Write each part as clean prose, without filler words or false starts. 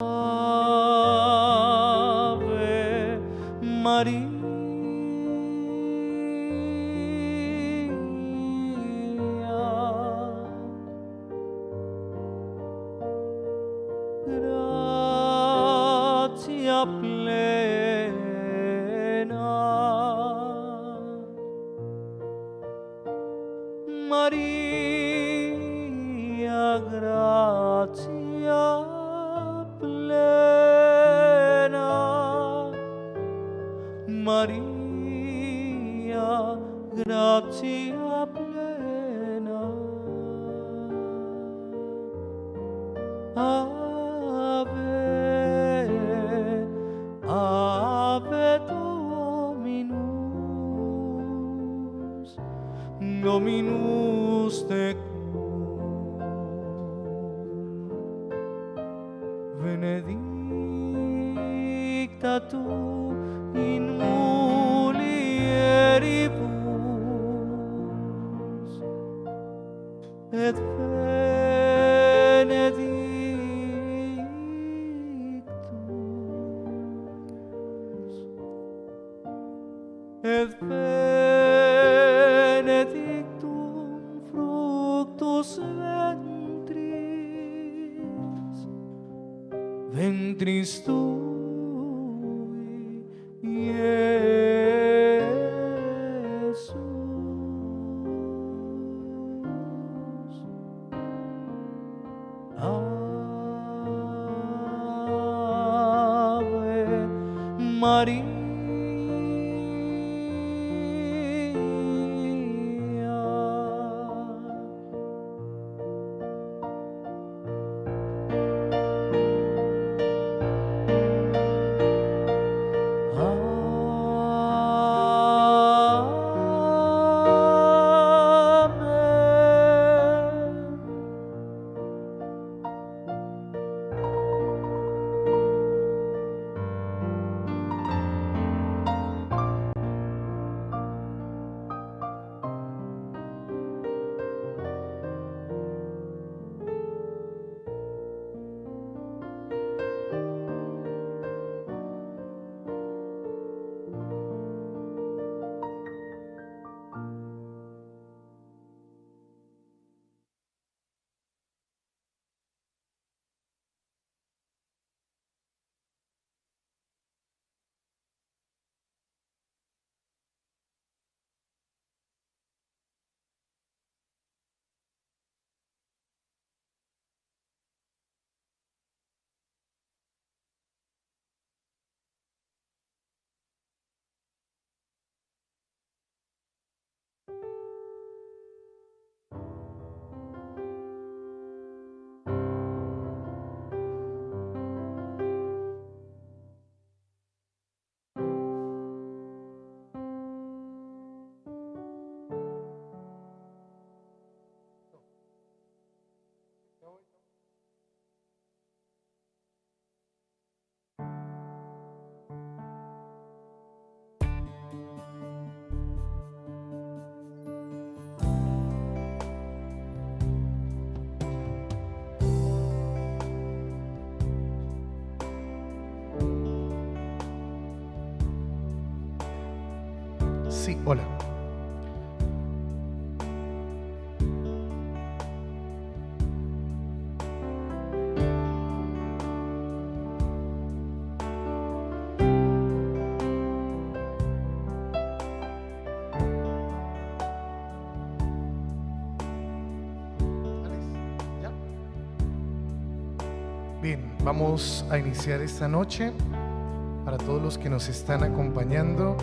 Ave María. Gracia plena, María, gracia plena, María, gracia plena. Ave Dominus, Dominus tecum, benedicta tu in mulieribus, et benedictum fructus ventris tui, Iesus. Ave María. Sí, hola. Bien, vamos a iniciar esta noche. Para todos los que nos están acompañando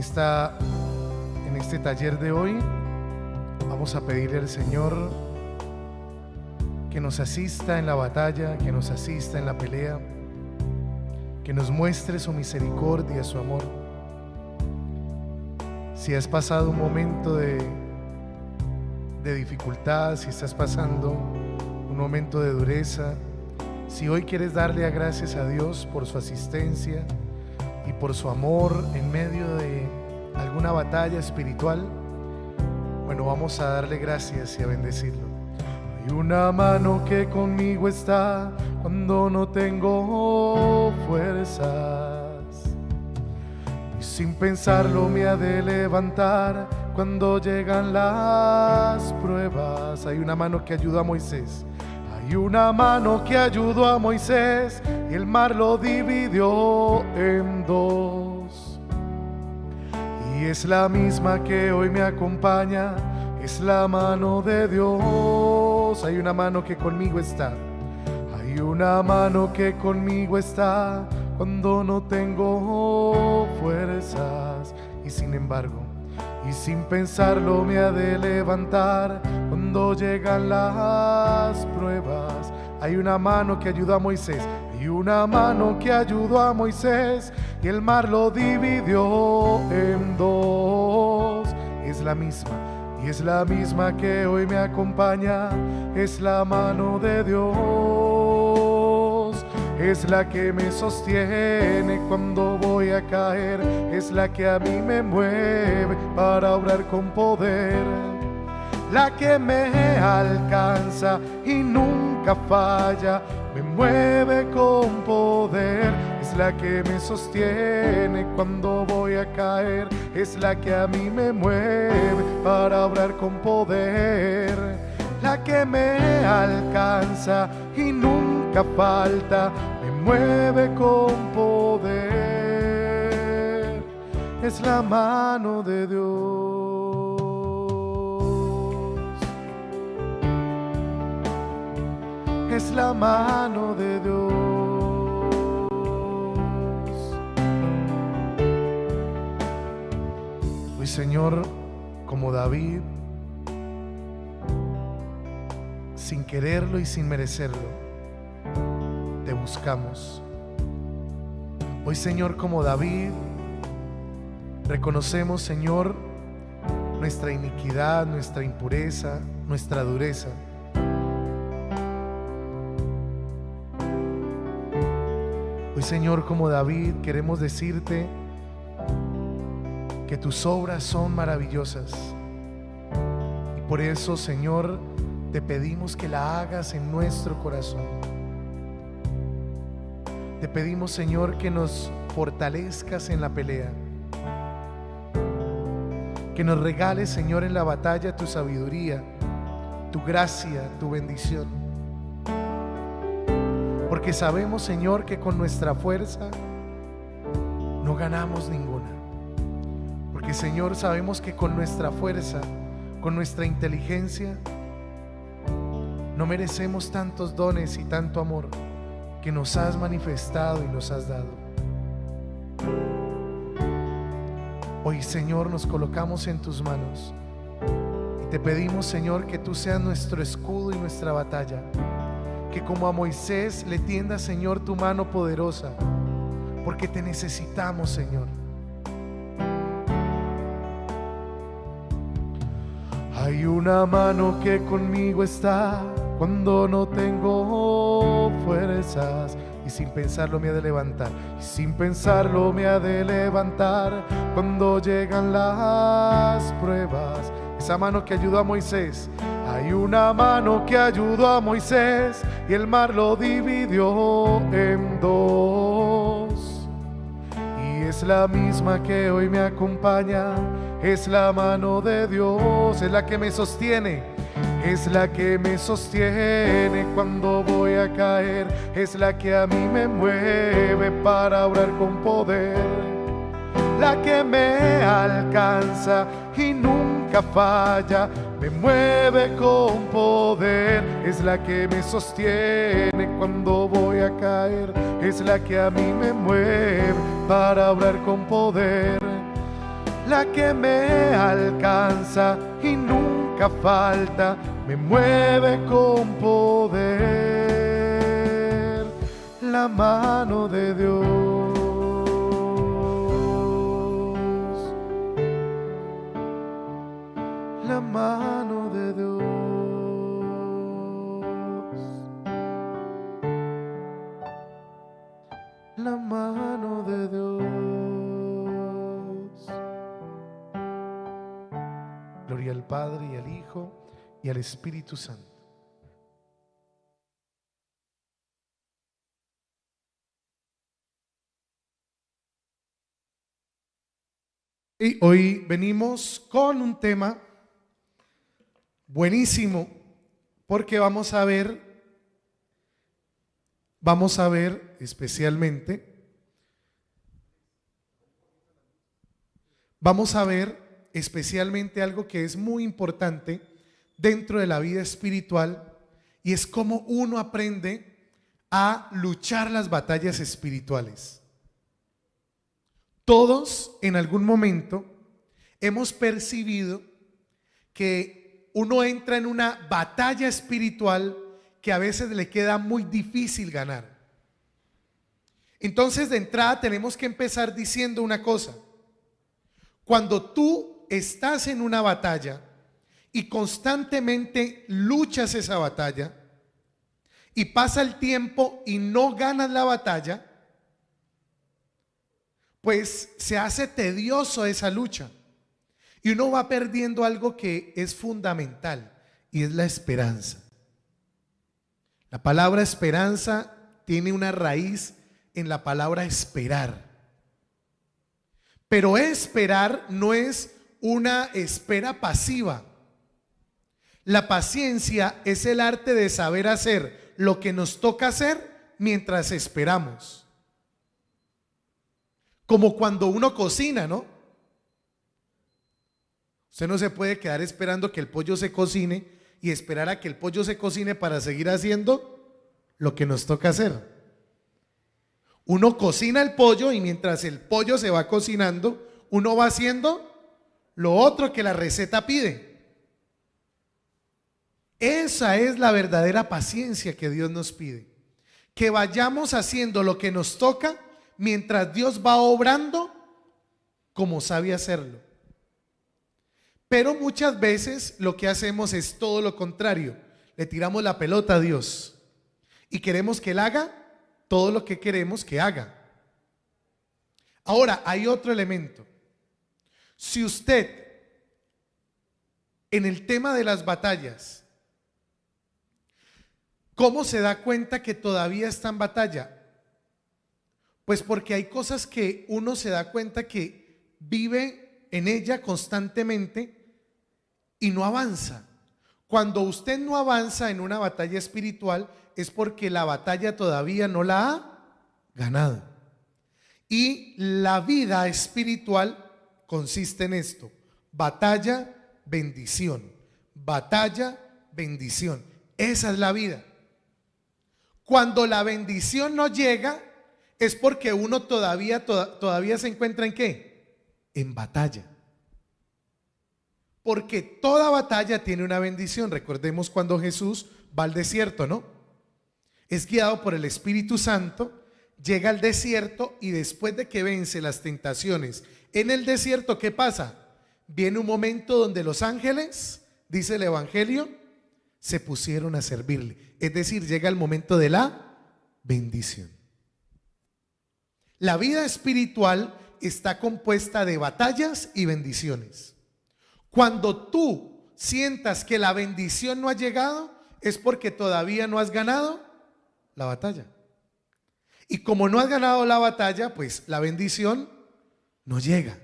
en este taller de hoy, vamos a pedirle al Señor que nos asista en la batalla, que nos asista en la pelea, que nos muestre su misericordia, su amor. Si has pasado un momento de dificultad, si estás pasando un momento de dureza, si hoy quieres darle gracias a Dios por su asistencia y por su amor en medio de alguna batalla espiritual, bueno, vamos a darle gracias y a bendecirlo. Hay una mano que conmigo está cuando no tengo fuerzas. Y sin pensarlo me ha de levantar cuando llegan las pruebas. Hay una mano que ayudó a Moisés. Hay una mano que ayudó a Moisés y el mar lo dividió en dos. Y es la misma que hoy me acompaña, es la mano de Dios. Hay una mano que conmigo está. Hay una mano que conmigo está cuando no tengo fuerzas. Y sin embargo, y sin pensarlo me ha de levantar cuando llegan las pruebas. Hay una mano que ayudó a Moisés. Hay una mano que ayudó a Moisés y el mar lo dividió en dos. Es la misma, y es la misma que hoy me acompaña. Es la mano de Dios. Es la que me sostiene cuando voy a caer. Es la que a mí me mueve para obrar con poder. La que me alcanza y nunca falla, me mueve con poder. Es la que me sostiene cuando voy a caer. Es la que a mí me mueve para obrar con poder. La que me alcanza y nunca falta, me mueve con poder. Es la mano de Dios. Es la mano de Dios. Hoy, Señor, como David, sin quererlo y sin merecerlo, te buscamos. Hoy, Señor, como David, reconocemos, Señor, nuestra iniquidad, nuestra impureza, nuestra dureza. Hoy, Señor, como David, queremos decirte que tus obras son maravillosas. Y por eso, Señor, te pedimos que la hagas en nuestro corazón. Te pedimos, Señor, que nos fortalezcas en la pelea. Que nos regales, Señor, en la batalla tu sabiduría, tu gracia, tu bendición. Porque sabemos, Señor, que con nuestra fuerza no ganamos ninguna. Porque, Señor, sabemos que con nuestra fuerza, con nuestra inteligencia, no merecemos tantos dones y tanto amor que nos has manifestado y nos has dado. Hoy, Señor, nos colocamos en tus manos y te pedimos, Señor, que tú seas nuestro escudo y nuestra batalla. Que como a Moisés le tiendas, Señor, tu mano poderosa, porque te necesitamos, Señor. Hay una mano que conmigo está cuando no tengo fuerzas. Y sin pensarlo me ha de levantar. Y sin pensarlo me ha de levantar cuando llegan las pruebas. Esa mano que ayudó a Moisés. Hay una mano que ayudó a Moisés y el mar lo dividió en dos. Y es la misma que hoy me acompaña. Es la mano de Dios. Es la que me sostiene. Es la que me sostiene cuando voy a caer. Es la que a mí me mueve para obrar con poder. La que me alcanza y nunca falla, me mueve con poder. Es la que me sostiene cuando voy a caer. Es la que a mí me mueve para obrar con poder. La que me alcanza y nunca falta, me mueve con poder. La mano de Dios. La mano de Dios. La mano de Dios. Gloria al Padre y al Hijo y al Espíritu Santo. Y hoy venimos con un tema buenísimo porque vamos a ver especialmente, algo que es muy importante dentro de la vida espiritual, y es cómo uno aprende a luchar las batallas espirituales. Todos en algún momento hemos percibido que uno entra en una batalla espiritual que a veces le queda muy difícil ganar. Entonces, de entrada tenemos que empezar diciendo una cosa: cuando tú estás en una batalla y constantemente luchas esa batalla y pasa el tiempo y no ganas la batalla, pues se hace tedioso esa lucha y uno va perdiendo algo que es fundamental, y es la esperanza. La palabra esperanza tiene una raíz en la palabra esperar. Pero esperar no es una espera pasiva. La paciencia es el arte de saber hacer lo que nos toca hacer mientras esperamos. Como cuando uno cocina, ¿no? Usted no se puede quedar esperando que el pollo se cocine y esperar a que el pollo se cocine para seguir haciendo lo que nos toca hacer. Uno cocina el pollo y mientras el pollo se va cocinando, uno va haciendo lo otro que la receta pide. Esa es la verdadera paciencia que Dios nos pide. Que vayamos haciendo lo que nos toca mientras Dios va obrando como sabe hacerlo. Pero muchas veces lo que hacemos es todo lo contrario. Le tiramos la pelota a Dios y queremos que Él haga todo lo que queremos que haga. Ahora, hay otro elemento. Si usted, en el tema de las batallas, ¿cómo se da cuenta que todavía está en batalla? Pues porque hay cosas que uno se da cuenta que vive en ella constantemente y no avanza. Cuando usted no avanza en una batalla espiritual, es porque la batalla todavía no la ha ganado. Y la vida espiritual consiste en esto: batalla, bendición, batalla, bendición. Esa es la vida. Cuando la bendición no llega, es porque uno todavía se encuentra ¿en qué? En batalla. Porque toda batalla tiene una bendición. Recordemos cuando Jesús va al desierto, ¿no? Es guiado por el Espíritu Santo, llega al desierto y después de que vence las tentaciones en el desierto, ¿qué pasa? Viene un momento donde los ángeles, dice el Evangelio, se pusieron a servirle. Es decir, llega el momento de la bendición. La vida espiritual está compuesta de batallas y bendiciones. Cuando tú sientas que la bendición no ha llegado, es porque todavía no has ganado la batalla. Y como no has ganado la batalla, pues la bendición no llega.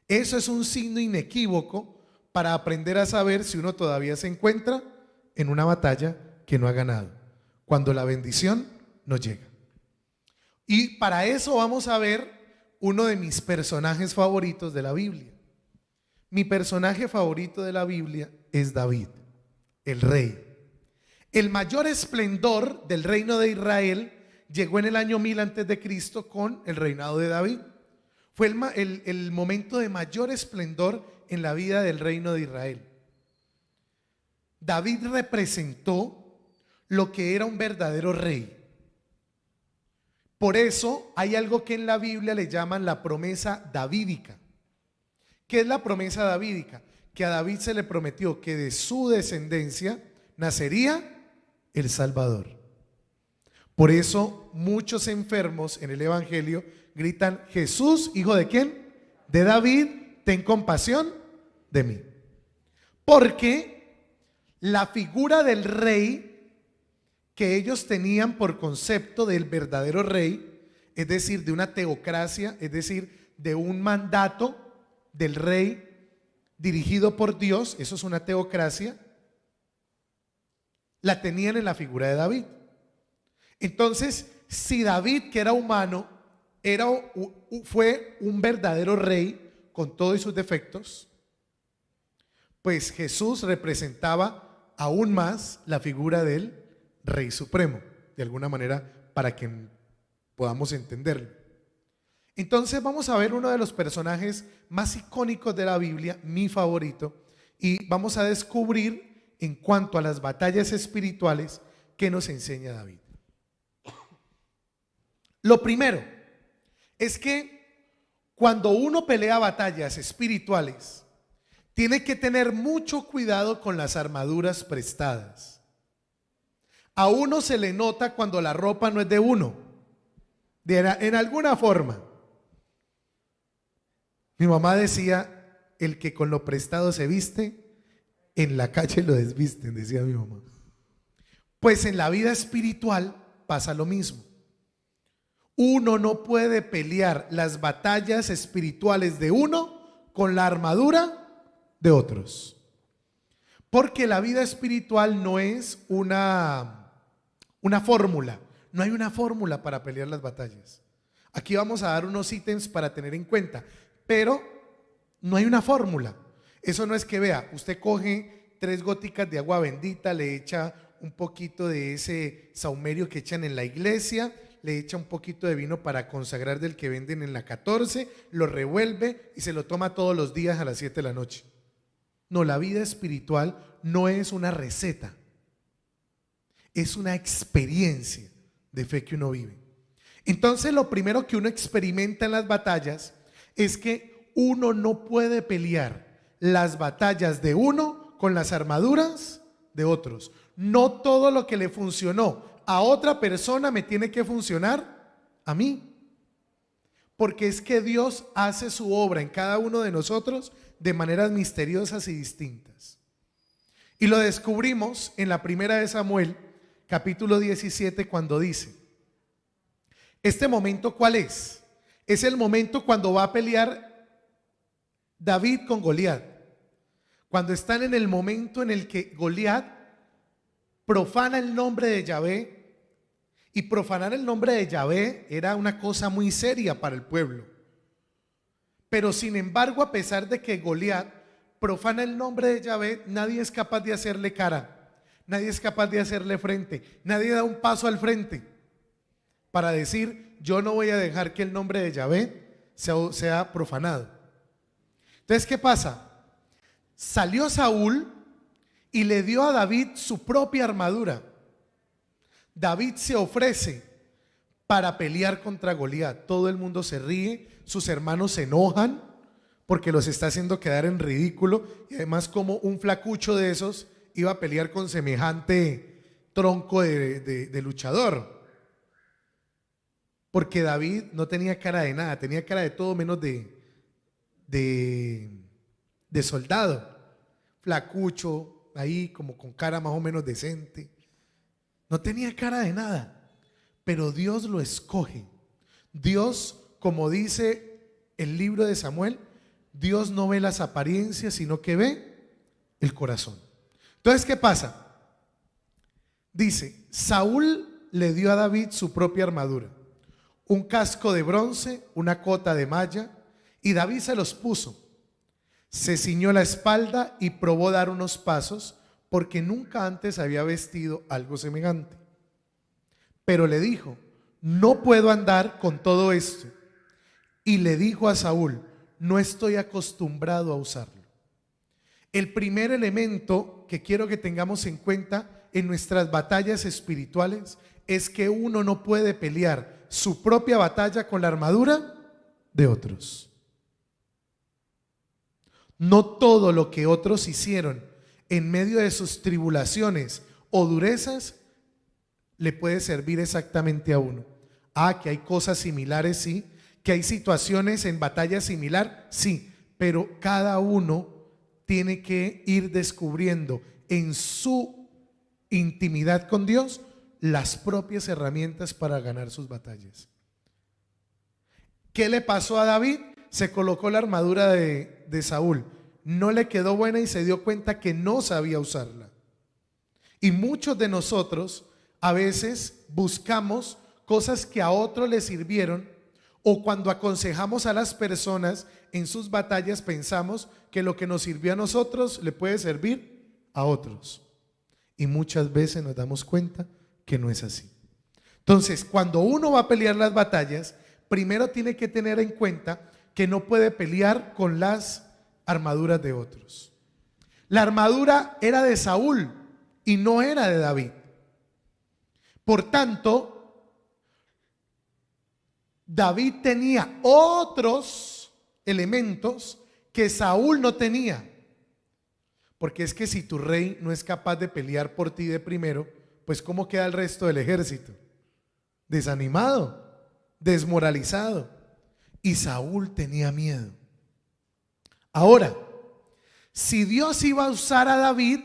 Eso es un signo inequívoco para aprender a saber si uno todavía se encuentra en una batalla que no ha ganado, cuando la bendición no llega. Y para eso vamos a ver uno de mis personajes favoritos de la Biblia. Mi personaje favorito de la Biblia es David, el rey. El mayor esplendor del reino de Israel llegó en el año 1000 antes de Cristo con el reinado de David. Fue el momento de mayor esplendor en la vida del reino de Israel. David representó lo que era un verdadero rey. Por eso hay algo que en la Biblia le llaman la promesa davídica. ¿Qué es la promesa davídica? Que a David se le prometió que de su descendencia nacería el Salvador. Por eso muchos enfermos en el Evangelio gritan: Jesús, hijo de ¿quién? De David, ten compasión de mí. Porque la figura del rey que ellos tenían por concepto del verdadero rey, es decir, de una teocracia, es decir, de un mandato del rey dirigido por Dios, eso es una teocracia, la tenían en la figura de David. Entonces, si David, que era humano, fue un verdadero rey con todos sus defectos, pues Jesús representaba aún más la figura del Rey Supremo, de alguna manera, para que podamos entenderlo. Entonces vamos a ver uno de los personajes más icónicos de la Biblia, mi favorito, y vamos a descubrir en cuanto a las batallas espirituales que nos enseña David. Lo primero es que cuando uno pelea batallas espirituales, tiene que tener mucho cuidado con las armaduras prestadas. A uno se le nota cuando la ropa no es de uno, en alguna forma. Mi mamá decía, el que con lo prestado se viste, en la calle lo desvisten, decía mi mamá. Pues en la vida espiritual pasa lo mismo. Uno no puede pelear las batallas espirituales de uno con la armadura de otros. Porque la vida espiritual no es una fórmula. No hay una fórmula para pelear las batallas. Aquí vamos a dar unos ítems para tener en cuenta, pero no hay una fórmula. Eso no es que vea, usted coge 3 goticas de agua bendita, le echa un poquito de ese saumerio que echan en la iglesia, le echa un poquito de vino para consagrar del que venden en la 14, lo revuelve y se lo toma todos los días a las 7 de la noche. No, la vida espiritual no es una receta, es una experiencia de fe que uno vive. Entonces lo primero que uno experimenta en las batallas es que uno no puede pelear las batallas de uno con las armaduras de otros. No todo lo que le funcionó a otra persona me tiene que funcionar a mí. Porque es que Dios hace su obra en cada uno de nosotros de maneras misteriosas y distintas. Y lo descubrimos en la primera de Samuel, capítulo 17, cuando dice, ¿este momento cuál es? Es el momento cuando va a pelear David con Goliat. Cuando están en el momento en el que Goliat profana el nombre de Yahvé. Y profanar el nombre de Yahvé era una cosa muy seria para el pueblo. Pero sin embargo, a pesar de que Goliat profana el nombre de Yahvé, nadie es capaz de hacerle cara, nadie es capaz de hacerle frente, nadie da un paso al frente para decir, yo no voy a dejar que el nombre de Yahvé sea profanado. Entonces, ¿qué pasa? Salió Saúl y le dio a David su propia armadura. David se ofrece para pelear contra Goliat. Todo el mundo se ríe, sus hermanos se enojan porque los está haciendo quedar en ridículo, y además como un flacucho de esos iba a pelear con semejante tronco de luchador. Porque David no tenía cara de nada, tenía cara de todo menos de soldado. Flacucho, ahí como con cara más o menos decente. No tenía cara de nada, pero Dios lo escoge. Dios, como dice el libro de Samuel, Dios no ve las apariencias, sino que ve el corazón. Entonces, ¿qué pasa? Dice, Saúl le dio a David su propia armadura, un casco de bronce, una cota de malla, y David se los puso. Se ciñó la espalda y probó dar unos pasos, porque nunca antes había vestido algo semejante. Pero le dijo, no puedo andar con todo esto. Y le dijo a Saúl, no estoy acostumbrado a usarlo. El primer elemento que quiero que tengamos en cuenta en nuestras batallas espirituales es que uno no puede pelear su propia batalla con la armadura de otros. No todo lo que otros hicieron en medio de sus tribulaciones o durezas le puede servir exactamente a uno. Que hay cosas similares, sí, que hay situaciones en batalla similar, sí, pero cada uno tiene que ir descubriendo en su intimidad con Dios las propias herramientas para ganar sus batallas. ¿Qué le pasó a David? se colocó la armadura de Saúl. No le quedó buena y se dio cuenta que no sabía usarla. Y muchos de nosotros a veces buscamos cosas que a otros les sirvieron, o cuando aconsejamos a las personas en sus batallas pensamos que lo que nos sirvió a nosotros le puede servir a otros. Y muchas veces nos damos cuenta que no es así. Entonces, cuando uno va a pelear las batallas, primero tiene que tener en cuenta que no puede pelear con las armaduras de otros. La armadura era de Saúl y no era de David. Por tanto, David tenía otros elementos que Saúl no tenía. Porque es que si tu rey no es capaz de pelear por ti de primero, pues ¿cómo queda el resto del ejército? Desanimado, desmoralizado. Y Saúl tenía miedo. Ahora, si Dios iba a usar a David,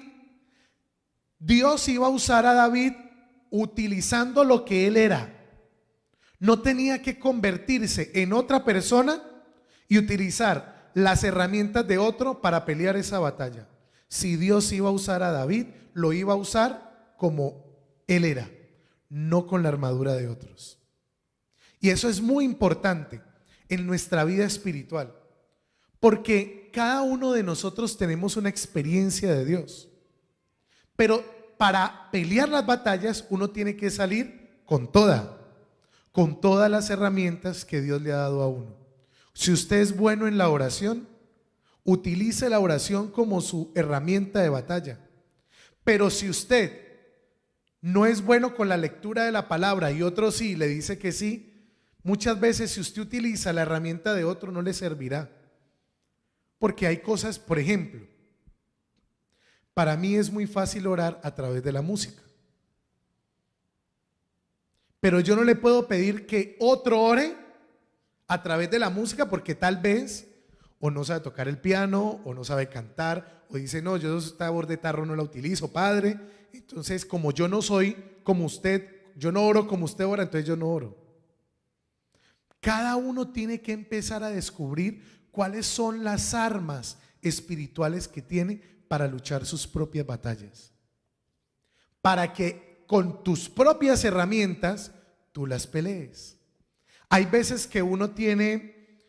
Dios iba a usar a David utilizando lo que él era. No tenía que convertirse en otra persona y utilizar las herramientas de otro para pelear esa batalla. Si Dios iba a usar a David, lo iba a usar como él era, no con la armadura de otros. Y eso es muy importante en nuestra vida espiritual, porque cada uno de nosotros tenemos una experiencia de Dios. Pero para pelear las batallas uno tiene que salir con todas las herramientas que Dios le ha dado a uno. Si usted es bueno en la oración, utilice la oración como su herramienta de batalla. Pero si usted no es bueno con la lectura de la palabra y otro sí, le dice que sí, muchas veces si usted utiliza la herramienta de otro no le servirá. Porque hay cosas, por ejemplo, para mí es muy fácil orar a través de la música. Pero yo no le puedo pedir que otro ore a través de la música porque tal vez o no sabe tocar el piano o no sabe cantar o dice no, yo esta voz de tarro no la utilizo, padre. Entonces como yo no soy como usted, yo no oro como usted ora, entonces yo no oro. Cada uno tiene que empezar a descubrir cuáles son las armas espirituales que tiene para luchar sus propias batallas, para que con tus propias herramientas tú las pelees. Hay veces que uno tiene,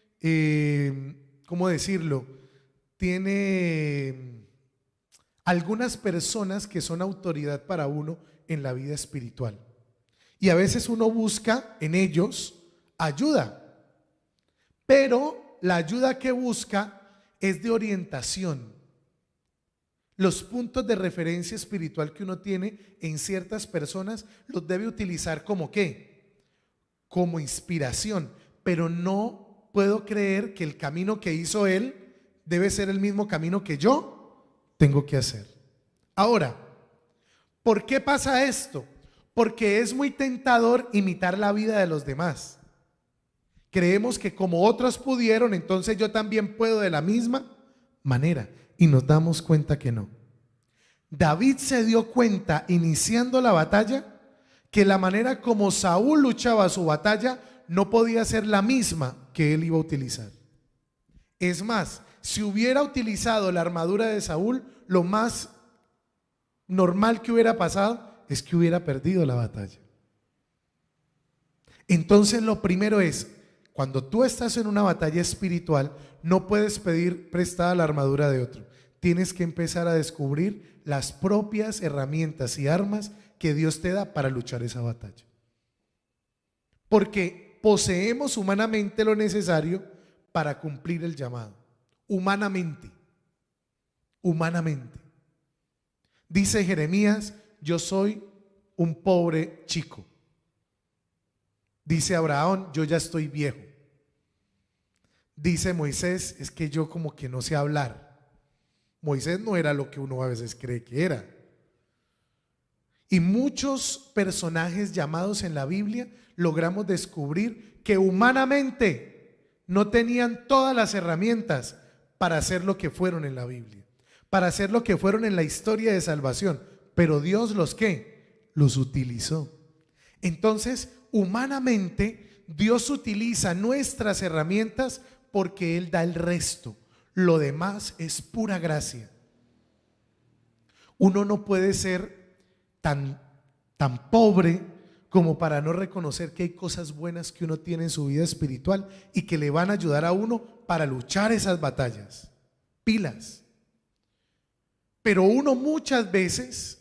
¿cómo decirlo? Tiene algunas personas que son autoridad para uno en la vida espiritual. Y a veces uno busca en ellos ayuda, pero la ayuda que busca es de orientación. Los puntos de referencia espiritual que uno tiene en ciertas personas los debe utilizar como ¿qué? Como inspiración, pero no puedo creer que el camino que hizo él debe ser el mismo camino que yo tengo que hacer. Ahora, ¿por qué pasa esto? Porque es muy tentador imitar la vida de los demás. Creemos que como otros pudieron, entonces yo también puedo de la misma manera. Y nos damos cuenta que no. David se dio cuenta iniciando la batalla que la manera como Saúl luchaba su batalla no podía ser la misma que él iba a utilizar. Es más, si hubiera utilizado la armadura de Saúl, lo más normal que hubiera pasado es que hubiera perdido la batalla. Entonces lo primero es, cuando tú estás en una batalla espiritual, no puedes pedir prestada la armadura de otro. Tienes que empezar a descubrir las propias herramientas y armas que Dios te da para luchar esa batalla. Porque poseemos humanamente lo necesario para cumplir el llamado. Humanamente. Dice Jeremías, yo soy un pobre chico. Dice Abraham, yo ya estoy viejo. Dice Moisés, es que yo como que no sé hablar. Moisés no era lo que uno a veces cree que era. Y muchos personajes llamados en la Biblia logramos descubrir que humanamente no tenían todas las herramientas para hacer lo que fueron en la Biblia, para hacer lo que fueron en la historia de salvación, pero Dios los ¿qué? Los utilizó. Entonces, humanamente, Dios utiliza nuestras herramientas porque Él da el resto. Lo demás es pura gracia. Uno no puede ser tan pobre como para no reconocer que hay cosas buenas que uno tiene en su vida espiritual y que le van a ayudar a uno para luchar esas batallas. Pilas. Pero uno muchas veces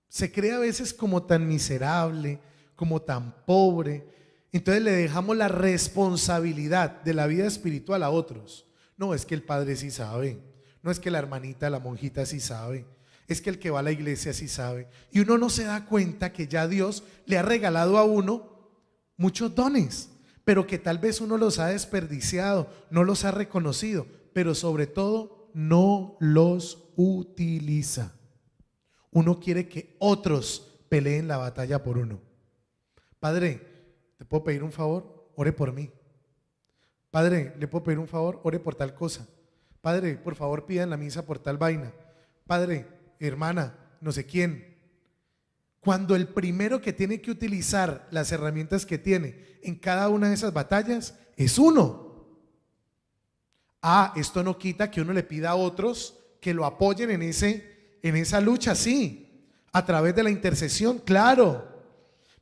se cree a veces como tan miserable, como tan pobre. Entonces le dejamos la responsabilidad de la vida espiritual a otros. No, es que el padre sí sabe. No es que la hermanita, la monjita sí sabe. Es que el que va a la iglesia sí sabe. Y uno no se da cuenta que ya Dios le ha regalado a uno muchos dones, pero que tal vez uno los ha desperdiciado, no los ha reconocido, pero sobre todo no los utiliza. Uno quiere que otros peleen la batalla por uno. Padre, ¿te puedo pedir un favor? Ore por mí. Padre, ¿le puedo pedir un favor? Ore por tal cosa. Padre, por favor, pida en la misa por tal vaina. Padre, hermana, no sé quién. Cuando el primero que tiene que utilizar las herramientas que tiene en cada una de esas batallas es uno. Esto no quita que uno le pida a otros que lo apoyen en esa lucha, sí, a través de la intercesión, claro.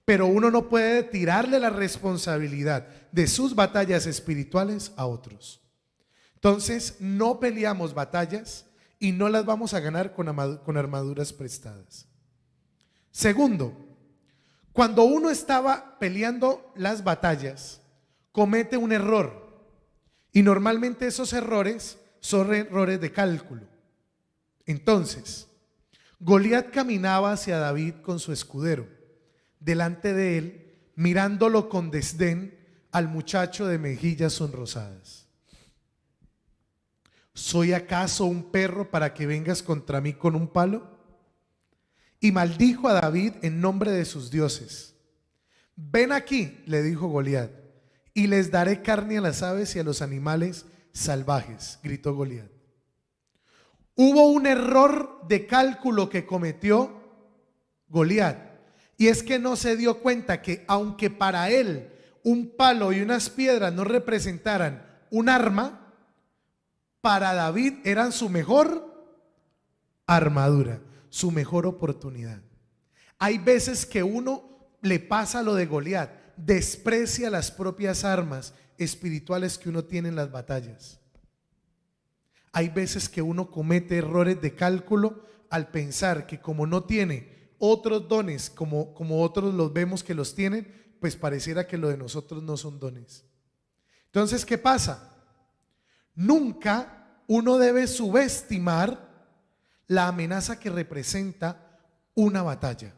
Pero uno no puede tirarle la responsabilidad de sus batallas espirituales a otros. Entonces, no peleamos batallas y no las vamos a ganar con armaduras prestadas. Segundo, cuando uno estaba peleando las batallas, comete un error. Y normalmente esos errores son errores de cálculo. Entonces, Goliat caminaba hacia David con su escudero, delante de él, mirándolo con desdén al muchacho de mejillas sonrosadas. ¿Soy acaso un perro para que vengas contra mí con un palo? Y maldijo a David en nombre de sus dioses. Ven aquí, le dijo Goliat, y les daré carne a las aves y a los animales salvajes, gritó Goliat. Hubo un error de cálculo que cometió Goliat, y es que no se dio cuenta que aunque para él un palo y unas piedras no representaran un arma, para David eran su mejor armadura, su mejor oportunidad. Hay veces que uno le pasa lo de Goliat, desprecia las propias armas espirituales que uno tiene en las batallas. Hay veces que uno comete errores de cálculo al pensar que como no tiene otros dones como otros los vemos que los tienen, pues pareciera que lo de nosotros no son dones. Entonces, ¿qué pasa? Nunca uno debe subestimar la amenaza que representa una batalla.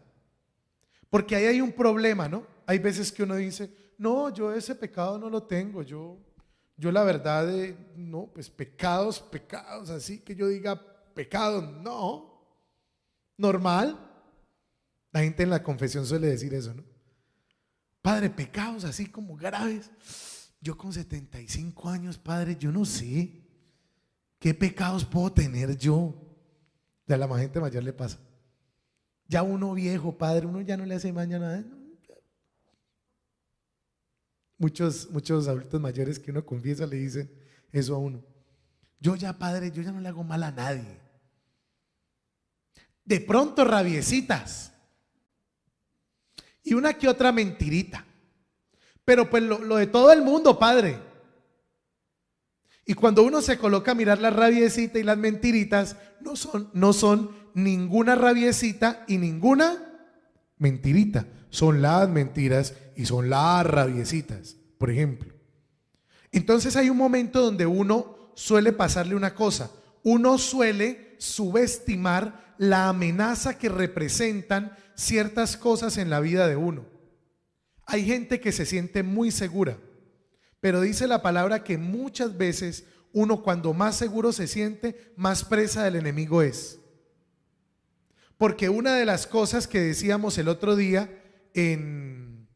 Porque ahí hay un problema, ¿no? Hay veces que uno dice, no, yo ese pecado no lo tengo, yo la verdad, no, pues pecados, así que yo diga pecados, no, normal. La gente en la confesión suele decir eso, ¿no? Padre, pecados así como graves. Yo con 75 años, padre, yo no sé qué pecados puedo tener yo. A la gente mayor le pasa. Ya uno viejo, padre, uno ya no le hace maña nada. Muchos adultos mayores que uno confiesa le dicen eso a uno. Yo ya, padre, yo ya no le hago mal a nadie. De pronto rabiecitas y una que otra mentirita, pero pues lo de todo el mundo, padre. Y cuando uno se coloca a mirar la rabiecita y las mentiritas, no son ninguna rabiecita y ninguna mentirita, son las mentiras y son las rabiecitas, por ejemplo. Entonces hay un momento donde uno suele pasarle una cosa, uno suele subestimar la amenaza que representan ciertas cosas en la vida de uno. Hay gente que se siente muy segura, pero dice la palabra que muchas veces uno cuando más seguro se siente, más presa del enemigo es. Porque una de las cosas que decíamos el otro día en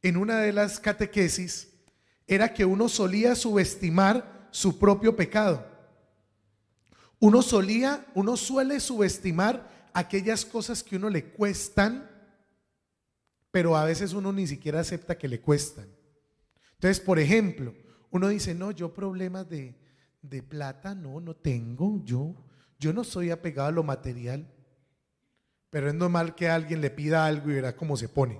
una de las catequesis era que uno solía subestimar su propio pecado. Uno suele subestimar aquellas cosas que a uno le cuestan, pero a veces uno ni siquiera acepta que le cuestan. Entonces, por ejemplo, Uno dice, no, yo problemas de plata no tengo, yo no soy apegado a lo material, pero es normal que alguien le pida algo y verá cómo se pone,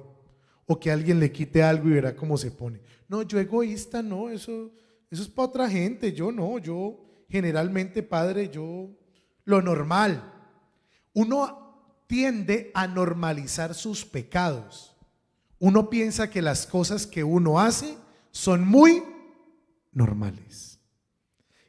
o que alguien le quite algo y verá cómo se pone. No, yo egoísta, no, eso es para otra gente, yo no, yo generalmente, padre, yo lo normal. Uno tiende a normalizar sus pecados. Uno piensa que las cosas que uno hace son muy normales.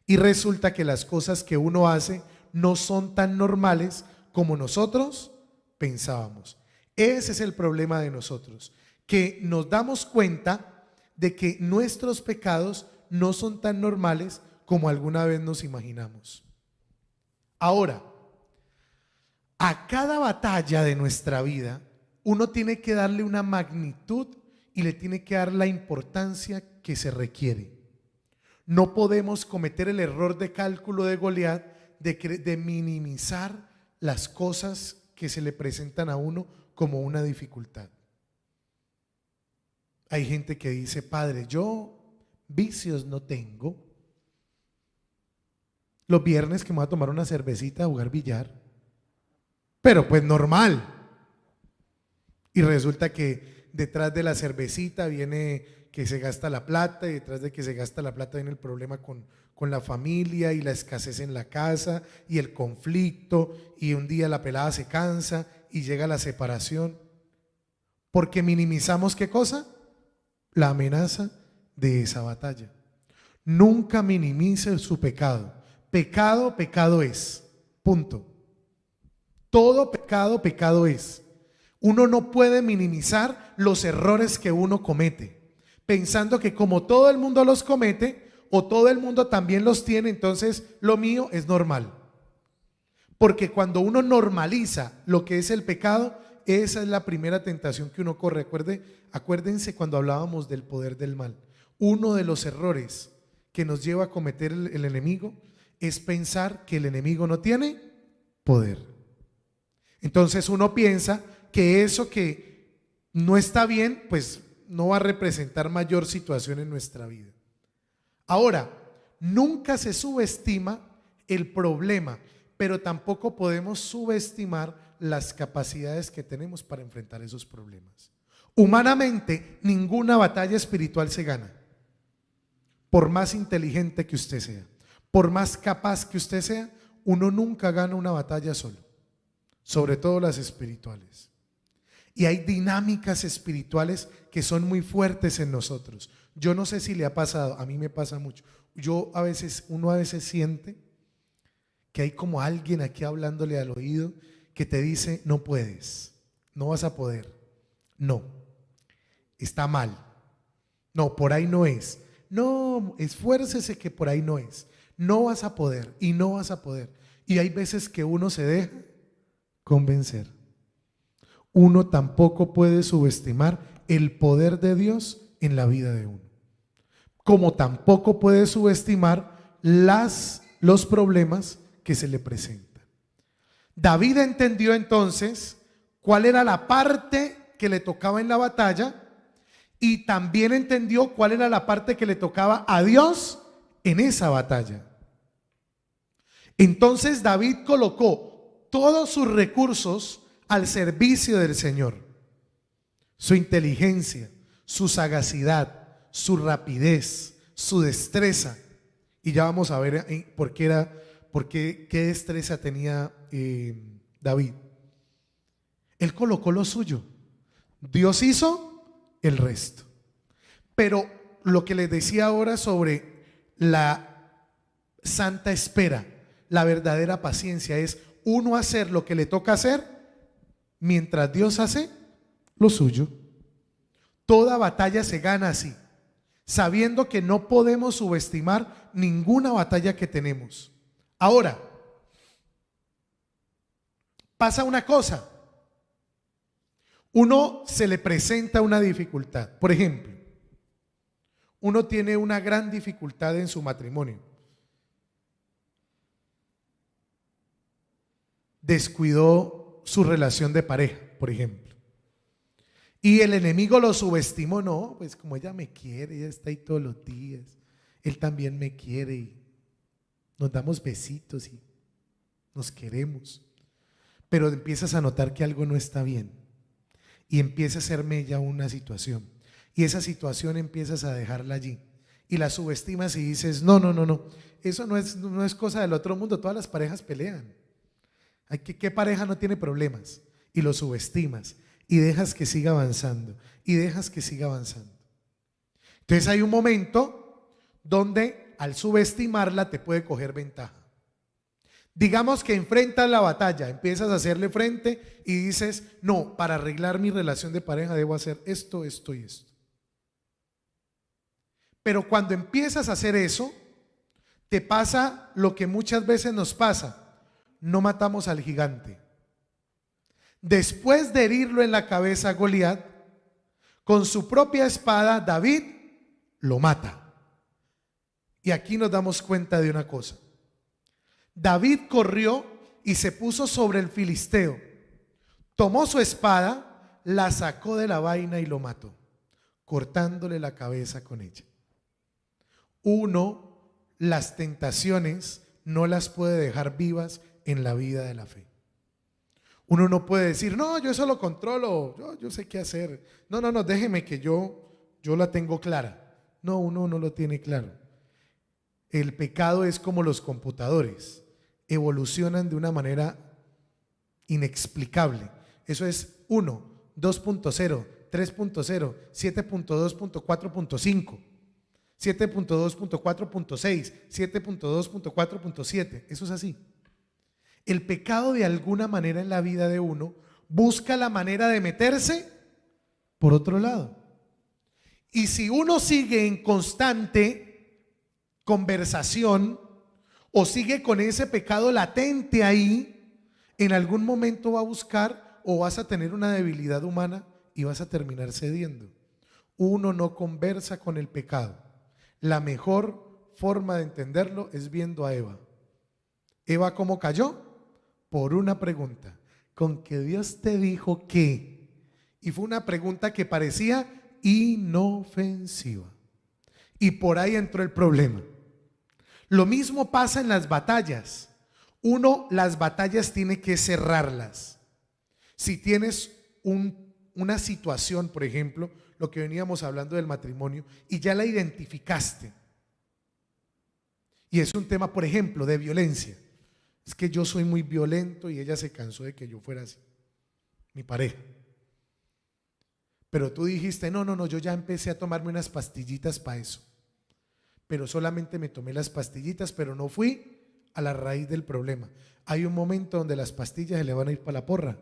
Y resulta que las cosas que uno hace no son tan normales como nosotros pensábamos. Ese es el problema de nosotros, que nos damos cuenta de que nuestros pecados no son tan normales como alguna vez nos imaginamos. Ahora, a cada batalla de nuestra vida, uno tiene que darle una magnitud y le tiene que dar la importancia que se requiere. No podemos cometer el error de cálculo de Goliat de minimizar las cosas que se le presentan a uno como una dificultad. Hay gente que dice, padre, yo vicios no tengo. Los viernes que me voy a tomar una cervecita a jugar billar, pero pues normal. Y resulta que detrás de la cervecita viene que se gasta la plata, y detrás de que se gasta la plata viene el problema con la familia y la escasez en la casa y el conflicto, y un día la pelada se cansa y llega la separación. Porque minimizamos ¿qué cosa? La amenaza de esa batalla. Nunca minimice su pecado. Pecado, pecado es. Punto. Todo pecado, pecado es. Uno no puede minimizar los errores que uno comete, pensando que como todo el mundo los comete o todo el mundo también los tiene, entonces lo mío es normal. Porque cuando uno normaliza lo que es el pecado, esa es la primera tentación que uno corre. Acuérdense cuando hablábamos del poder del mal. Uno de los errores que nos lleva a cometer el enemigo es pensar que el enemigo no tiene poder. Entonces uno piensa que eso que no está bien, pues no va a representar mayor situación en nuestra vida. Ahora, nunca se subestima el problema, pero tampoco podemos subestimar las capacidades que tenemos para enfrentar esos problemas. Humanamente, ninguna batalla espiritual se gana. Por más inteligente que usted sea, por más capaz que usted sea, uno nunca gana una batalla solo, sobre todo las espirituales. Y hay dinámicas espirituales que son muy fuertes en nosotros. Yo no sé si le ha pasado, a mí me pasa mucho. Uno a veces siente que hay como alguien aquí hablándole al oído que te dice, no puedes, no vas a poder, no, está mal, no, por ahí no es, no, esfuércese que por ahí no es, no vas a poder y no vas a poder. Y hay veces que uno se deja convencer. Uno tampoco puede subestimar el poder de Dios en la vida de uno, como tampoco puede subestimar los problemas que se le presentan. David entendió entonces cuál era la parte que le tocaba en la batalla y también entendió cuál era la parte que le tocaba a Dios en esa batalla. Entonces David colocó todos sus recursos al servicio del Señor. Su inteligencia, su sagacidad, su rapidez, su destreza. Y ya vamos a ver qué destreza tenía David. Él colocó lo suyo. Dios hizo el resto. Pero lo que les decía ahora sobre la santa espera, la verdadera paciencia, es uno hacer lo que le toca hacer mientras Dios hace lo suyo. Toda batalla se gana así, sabiendo que no podemos subestimar ninguna batalla que tenemos. Ahora, pasa una cosa. Uno se le presenta una dificultad. Por ejemplo, uno tiene una gran dificultad en su matrimonio. Descuidó su relación de pareja, por ejemplo. Y el enemigo lo subestimó. No, pues como ella me quiere, ella está ahí todos los días. Él también me quiere y nos damos besitos y nos queremos. Pero empiezas a notar que algo no está bien y empieza a ser mella una situación, y esa situación empiezas a dejarla allí y la subestimas y dices, no, eso no es cosa del otro mundo, todas las parejas pelean. ¿Qué pareja no tiene problemas? Y lo subestimas y dejas que siga avanzando y dejas que siga avanzando. Entonces hay un momento donde al subestimarla te puede coger ventaja. Digamos que enfrentas la batalla, empiezas a hacerle frente y dices, no, para arreglar mi relación de pareja debo hacer esto, esto y esto. Pero cuando empiezas a hacer eso, te pasa lo que muchas veces nos pasa: no matamos al gigante. Después de herirlo en la cabeza a Goliat, con su propia espada David lo mata. Y aquí nos damos cuenta de una cosa: David corrió y se puso sobre el filisteo, tomó su espada, la sacó de la vaina y lo mató, cortándole la cabeza con ella. Uno, las tentaciones no las puede dejar vivas en la vida de la fe. Uno no puede decir, no, yo eso lo controlo, yo sé qué hacer. No, déjeme que yo la tengo clara. No, uno no lo tiene claro. El pecado es como los computadores, evolucionan de una manera inexplicable. Eso es 1, 2.0, 3.0, 7.2.4.5, 7.2.4.6, 7.2.4.7. Eso es así. El pecado de alguna manera en la vida de uno busca la manera de meterse por otro lado. Y si uno sigue en constante conversación o sigue con ese pecado latente ahí, en algún momento va a buscar o vas a tener una debilidad humana y vas a terminar cediendo. Uno no conversa con el pecado. La mejor forma de entenderlo es viendo a Eva. Eva, ¿cómo cayó? Por una pregunta, con que Dios te dijo que, y fue una pregunta que parecía inofensiva, y por ahí entró el problema. Lo mismo pasa en las batallas. Uno, las batallas tiene que cerrarlas. Si tienes una situación, por ejemplo, lo que veníamos hablando del matrimonio, y ya la identificaste, y es un tema, por ejemplo, de violencia. Es que yo soy muy violento y ella se cansó de que yo fuera así, mi pareja. Pero tú dijiste, no, yo ya empecé a tomarme unas pastillitas para eso. Pero solamente me tomé las pastillitas, pero no fui a la raíz del problema. Hay un momento donde las pastillas se le van a ir para la porra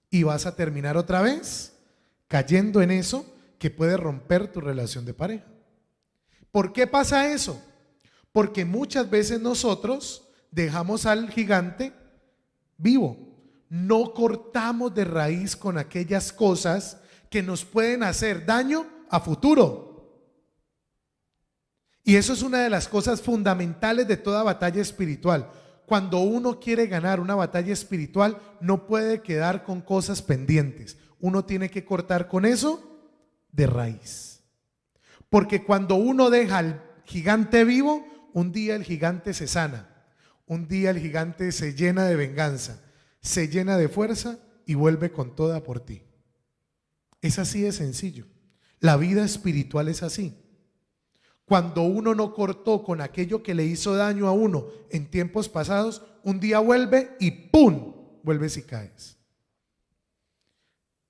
y vas a terminar otra vez cayendo en eso que puede romper tu relación de pareja. ¿Por qué pasa eso? Porque muchas veces nosotros dejamos al gigante vivo, no cortamos de raíz con aquellas cosas que nos pueden hacer daño a futuro. Y eso es una de las cosas fundamentales de toda batalla espiritual. Cuando uno quiere ganar una batalla espiritual, no puede quedar con cosas pendientes. Uno tiene que cortar con eso de raíz. Porque cuando uno deja al gigante vivo, un día el gigante se sana. Un día el gigante se llena de venganza, se llena de fuerza y vuelve con toda por ti. Es así de sencillo. La vida espiritual es así. Cuando uno no cortó con aquello que le hizo daño a uno en tiempos pasados, un día vuelve y ¡pum! Vuelves y caes.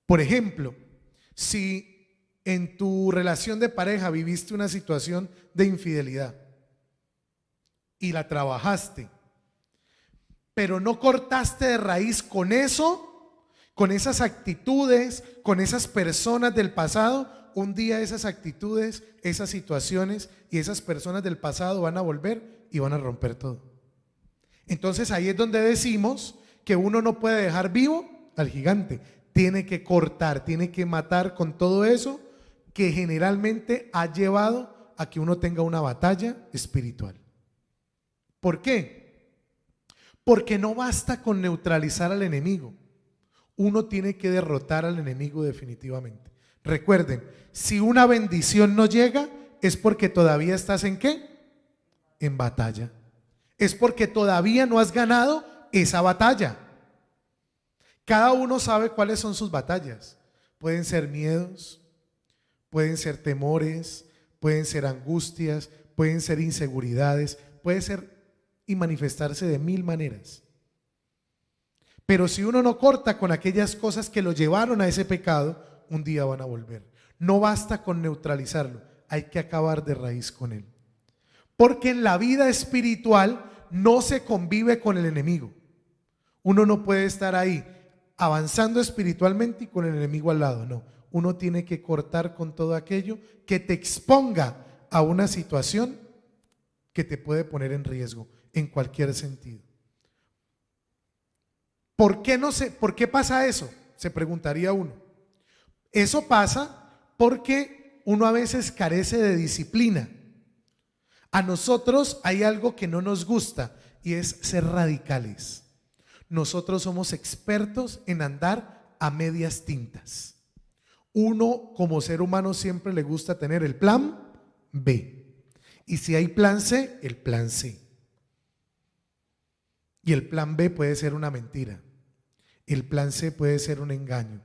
Por ejemplo, si en tu relación de pareja viviste una situación de infidelidad y la trabajaste, pero no cortaste de raíz con eso, con esas actitudes, con esas personas del pasado, un día esas actitudes, esas situaciones y esas personas del pasado van a volver y van a romper todo. Entonces ahí es donde decimos que uno no puede dejar vivo al gigante, tiene que cortar, tiene que matar con todo eso que generalmente ha llevado a que uno tenga una batalla espiritual. ¿Por qué? Porque no basta con neutralizar al enemigo. Uno tiene que derrotar al enemigo definitivamente. Recuerden, si una bendición no llega, es porque todavía estás ¿en qué? En batalla. Es porque todavía no has ganado esa batalla. Cada uno sabe cuáles son sus batallas. Pueden ser miedos, pueden ser temores, pueden ser angustias, pueden ser inseguridades, puede ser y manifestarse de mil maneras. Pero si uno no corta con aquellas cosas que lo llevaron a ese pecado, un día van a volver. No basta con neutralizarlo, hay que acabar de raíz con él. Porque en la vida espiritual no se convive con el enemigo. Uno no puede estar ahí avanzando espiritualmente y con el enemigo al lado, no. Uno tiene que cortar con todo aquello que te exponga a una situación que te puede poner en riesgo en cualquier sentido. ¿Por qué pasa eso? Se preguntaría uno. Eso pasa porque uno a veces carece de disciplina. A nosotros hay algo que no nos gusta y es ser radicales. Nosotros somos expertos en andar a medias tintas. Uno como ser humano siempre le gusta tener el plan B. Y si hay plan C, el plan C. Y el plan B puede ser una mentira. El plan C puede ser un engaño.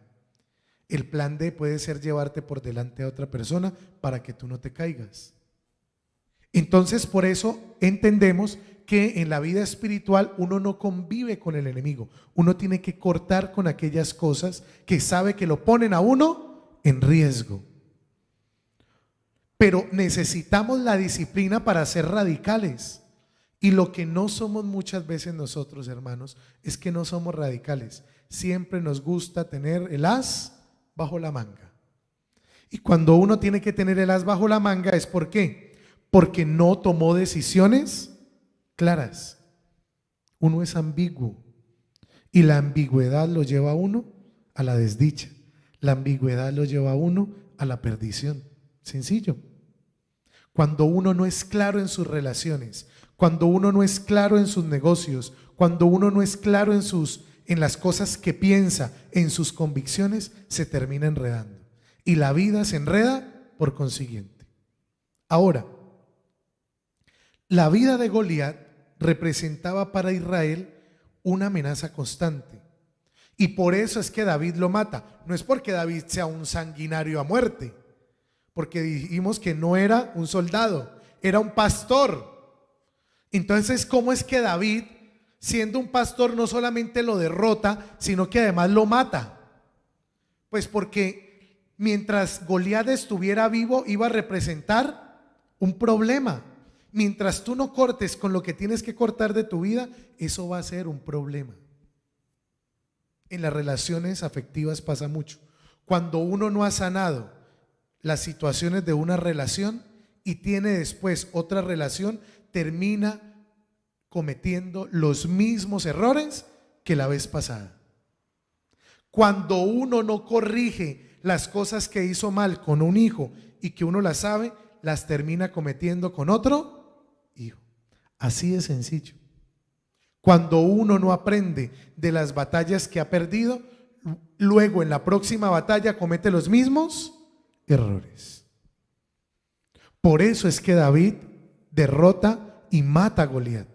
El plan D puede ser llevarte por delante a otra persona para que tú no te caigas. Entonces, por eso entendemos que en la vida espiritual uno no convive con el enemigo. Uno tiene que cortar con aquellas cosas que sabe que lo ponen a uno en riesgo. Pero necesitamos la disciplina para ser radicales. Y lo que no somos muchas veces nosotros, hermanos, es que no somos radicales. Siempre nos gusta tener el as bajo la manga. Y cuando uno tiene que tener el as bajo la manga, ¿es por qué? Porque no tomó decisiones claras. Uno es ambiguo y la ambigüedad lo lleva a uno a la desdicha. La ambigüedad lo lleva a uno a la perdición. Sencillo. Cuando uno no es claro en sus relaciones, cuando uno no es claro en sus negocios, cuando uno no es claro en las cosas que piensa, en sus convicciones, se termina enredando. Y la vida se enreda por consiguiente. Ahora, la vida de Goliat representaba para Israel una amenaza constante. Y por eso es que David lo mata. No es porque David sea un sanguinario a muerte, porque dijimos que no era un soldado, era un pastor. Entonces, ¿cómo es que David, siendo un pastor, no solamente lo derrota, sino que además lo mata? Pues porque mientras Goliat estuviera vivo, iba a representar un problema. Mientras tú no cortes con lo que tienes que cortar de tu vida, eso va a ser un problema. En las relaciones afectivas pasa mucho. Cuando uno no ha sanado las situaciones de una relación y tiene después otra relación, termina cometiendo los mismos errores que la vez pasada. Cuando uno no corrige las cosas que hizo mal con un hijo y que uno las sabe, las termina cometiendo con otro hijo. Así de sencillo. Cuando uno no aprende de las batallas que ha perdido, luego en la próxima batalla comete los mismos errores. Por eso es que David derrota y mata a Goliat,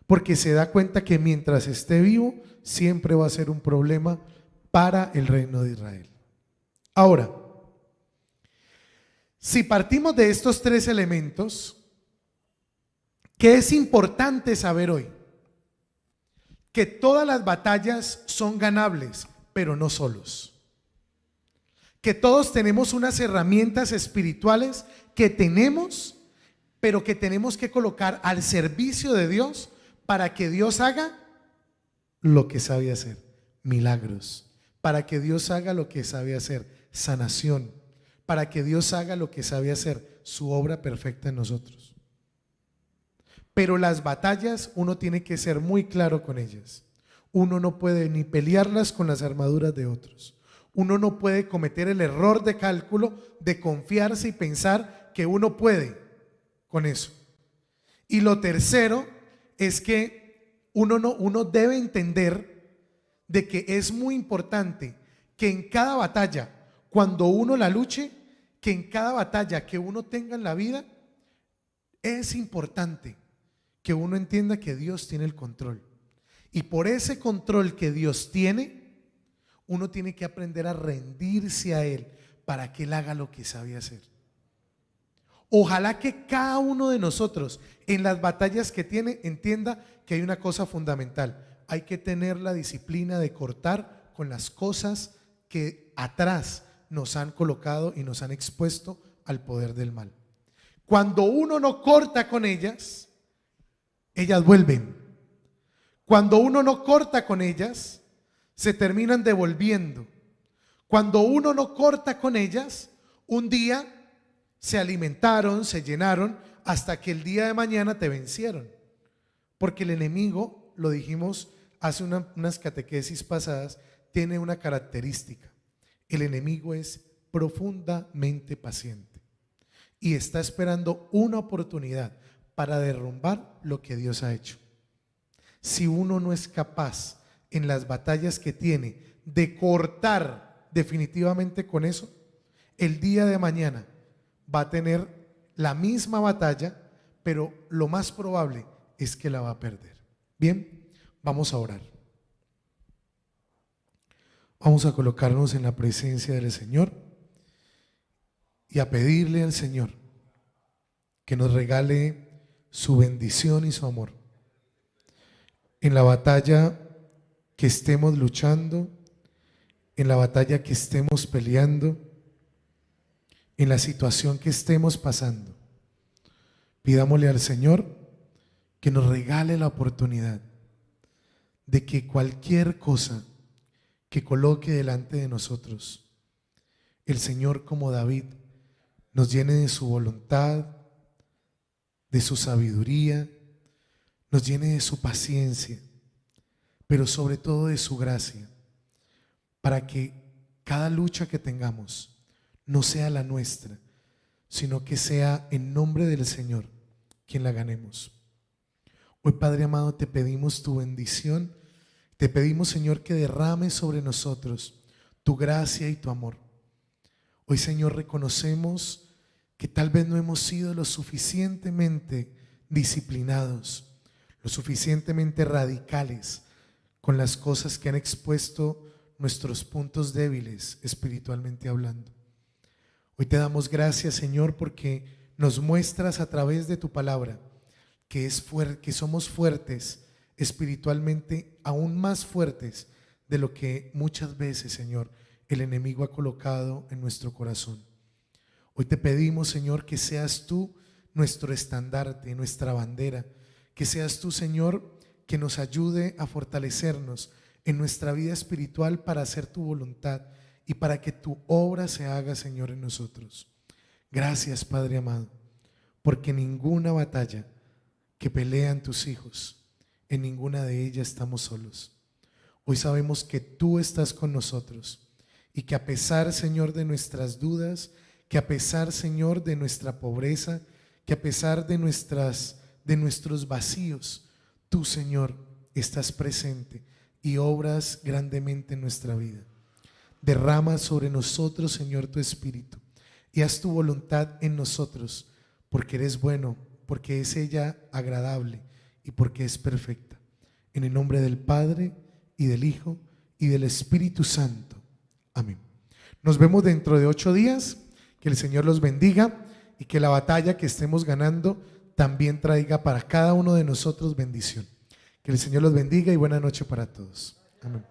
porque se da cuenta que mientras esté vivo siempre va a ser un problema para el reino de Israel. Ahora, si partimos de estos tres elementos, ¿qué es importante saber hoy? Que todas las batallas son ganables, pero no solos. Que todos tenemos unas herramientas espirituales que tenemos, pero que tenemos que colocar al servicio de Dios para que Dios haga lo que sabe hacer, milagros, para que Dios haga lo que sabe hacer, sanación, para que Dios haga lo que sabe hacer, su obra perfecta en nosotros. Pero las batallas uno tiene que ser muy claro con ellas. Uno no puede ni pelearlas con las armaduras de otros. Uno no puede cometer el error de cálculo de confiarse y pensar que uno puede con eso. Y lo tercero es que uno debe entender de que es muy importante que en cada batalla, cuando uno la luche, que en cada batalla que uno tenga en la vida es importante que uno entienda que Dios tiene el control. Y por ese control que Dios tiene, uno tiene que aprender a rendirse a Él para que Él haga lo que sabe hacer. Ojalá que cada uno de nosotros en las batallas que tiene entienda que hay una cosa fundamental. Hay que tener la disciplina de cortar con las cosas que atrás nos han colocado y nos han expuesto al poder del mal. Cuando uno no corta con ellas, ellas vuelven. Cuando uno no corta con ellas, se terminan devolviendo. Cuando uno no corta con ellas, un día se alimentaron, se llenaron, hasta que el día de mañana te vencieron. Porque el enemigo, lo dijimos hace unas catequesis pasadas, tiene una característica. El enemigo es profundamente paciente y está esperando una oportunidad para derrumbar lo que Dios ha hecho. Si uno no es capaz en las batallas que tiene de cortar definitivamente con eso, el día de mañana va a tener la misma batalla, pero lo más probable es que la va a perder. Bien, vamos a orar. Vamos a colocarnos en la presencia del Señor y a pedirle al Señor que nos regale su bendición y su amor en la batalla que estemos luchando, en la batalla que estemos peleando, en la situación que estemos pasando. Pidámosle al Señor que nos regale la oportunidad de que cualquier cosa que coloque delante de nosotros, el Señor, como David, nos llene de su voluntad, de su sabiduría, nos llene de su paciencia, pero sobre todo de su gracia, para que cada lucha que tengamos no sea la nuestra, sino que sea en nombre del Señor quien la ganemos. Hoy, Padre amado, te pedimos tu bendición. Te pedimos, Señor, que derrames sobre nosotros tu gracia y tu amor. Hoy, Señor, reconocemos que tal vez no hemos sido lo suficientemente disciplinados, lo suficientemente radicales con las cosas que han expuesto nuestros puntos débiles espiritualmente hablando. Hoy te damos gracias, Señor, porque nos muestras a través de tu palabra que somos fuertes espiritualmente, aún más fuertes de lo que muchas veces, Señor, el enemigo ha colocado en nuestro corazón. Hoy te pedimos, Señor, que seas tú nuestro estandarte, nuestra bandera, que seas tú, Señor, que nos ayude a fortalecernos en nuestra vida espiritual para hacer tu voluntad y para que tu obra se haga, Señor, en nosotros. Gracias, Padre amado, porque ninguna batalla que pelean tus hijos, en ninguna de ellas estamos solos. Hoy sabemos que tú estás con nosotros y que a pesar, Señor, de nuestras dudas, que a pesar, Señor, de nuestra pobreza, que a pesar de nuestros vacíos, tú, Señor, estás presente y obras grandemente en nuestra vida. Derrama sobre nosotros, Señor, tu Espíritu y haz tu voluntad en nosotros, porque eres bueno, porque es ella agradable y porque es perfecta. En el nombre del Padre y del Hijo y del Espíritu Santo. Amén. Nos vemos dentro de 8 días. Que el Señor los bendiga y que la batalla que estemos ganando también traiga para cada uno de nosotros bendición. Que el Señor los bendiga y buena noche para todos. Amén.